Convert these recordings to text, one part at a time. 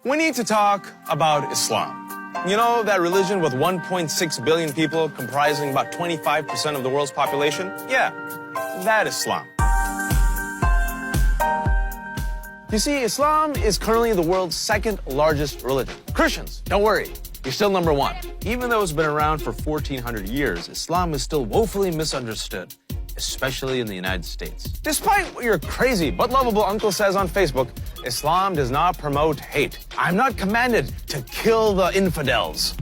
We need to talk about Islam. You know, that religion with 1.6 billion people comprising about 25% of the world's population? Yeah, that Islam. You see, Islam is currently the world's second largest religion. Christians, don't worry, you're still number one. Even though it's been around for 1,400 years, Islam is still woefully misunderstood, especially in the United States. Despite what your crazy but lovable uncle says on Facebook, Islam does not promote hate. I'm not commanded to kill the infidels.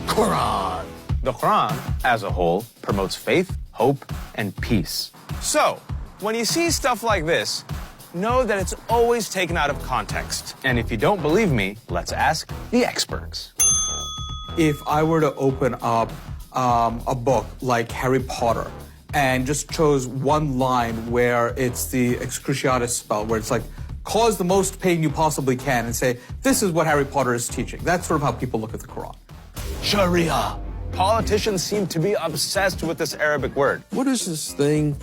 Quran. The Quran, as a whole, promotes faith, hope, and peace. So, when you see stuff like this, know that it's always taken out of context. And if you don't believe me, let's ask the experts. If I were to open up a book like Harry Potter and just chose one line where it's the excruciatus spell, where it's like, cause the most pain you possibly can, and say, this is what Harry Potter is teaching. That's sort of how people look at the Quran. Sharia. Politicians seem to be obsessed with this Arabic word. What is this thing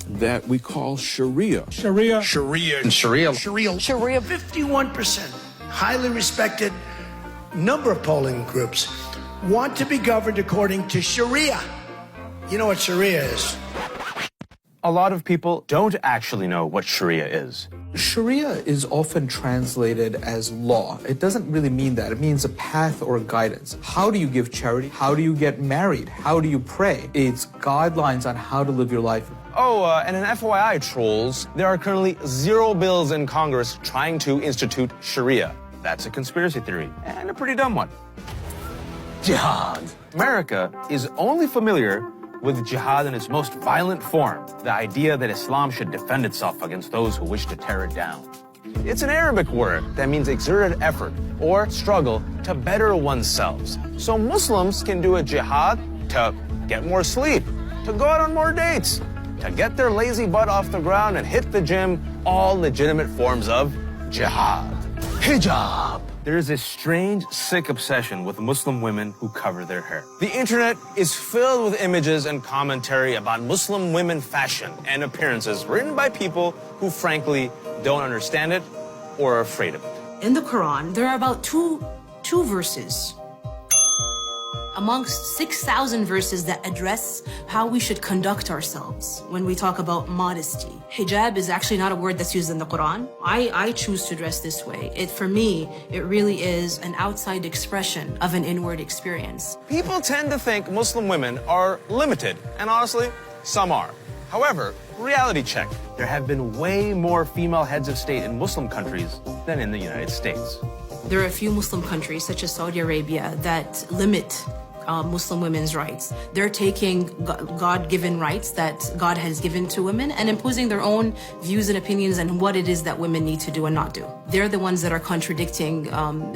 that we call Sharia? Sharia. Sharia. And Sharia. Sharia. Sharia. 51%, highly respected number of polling groups, want to be governed according to Sharia. You know what Sharia is? A lot of people don't actually know what Sharia is. Sharia is often translated as law. It doesn't really mean that. It means a path or a guidance. How do you give charity? How do you get married? How do you pray? It's guidelines on how to live your life. Oh, and an FYI, trolls, there are currently 0 bills in Congress trying to institute Sharia. That's a conspiracy theory, and a pretty dumb one. Jihad. America is only familiar with jihad in its most violent form, the idea that Islam should defend itself against those who wish to tear it down. It's an Arabic word that means exerted effort or struggle to better oneself. So Muslims can do a jihad to get more sleep, to go out on more dates, to get their lazy butt off the ground and hit the gym, all legitimate forms of jihad. Hijab. There is a strange, sick obsession with Muslim women who cover their hair. The internet is filled with images and commentary about Muslim women fashion and appearances written by people who frankly don't understand it or are afraid of it. In the Quran, there are about two verses amongst 6,000 verses that address how we should conduct ourselves when we talk about modesty. Hijab is actually not a word that's used in the Quran. I choose to dress this way. For me, it really is an outside expression of an inward experience. People tend to think Muslim women are limited, and honestly, some are. However, reality check. There have been way more female heads of state in Muslim countries than in the United States. There are a few Muslim countries, such as Saudi Arabia, that limit Muslim women's rights. They're taking God-given rights that God has given to women and imposing their own views and opinions on what it is that women need to do and not do. They're the ones that are contradicting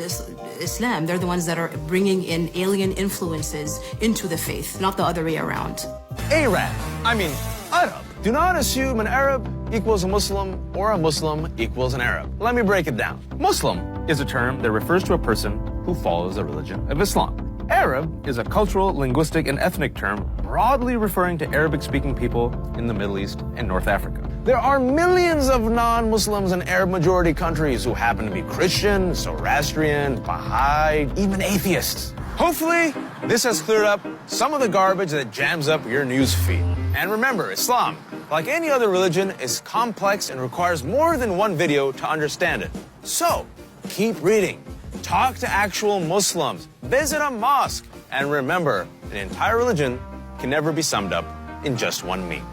Islam. They're the ones that are bringing in alien influences into the faith, not the other way around. Arab. Arab. Do not assume an Arab equals a Muslim or a Muslim equals an Arab. Let me break it down. Muslim is a term that refers to a person who follows the religion of Islam. Arab is a cultural, linguistic, and ethnic term broadly referring to Arabic-speaking people in the Middle East and North Africa. There are millions of non-Muslims in Arab-majority countries who happen to be Christian, Zoroastrian, Baha'i, even atheists. Hopefully, this has cleared up some of the garbage that jams up your news feed. And remember, Islam, like any other religion, is complex and requires more than one video to understand it. So, keep reading. Talk to actual Muslims, visit a mosque, and remember, an entire religion can never be summed up in just one meme.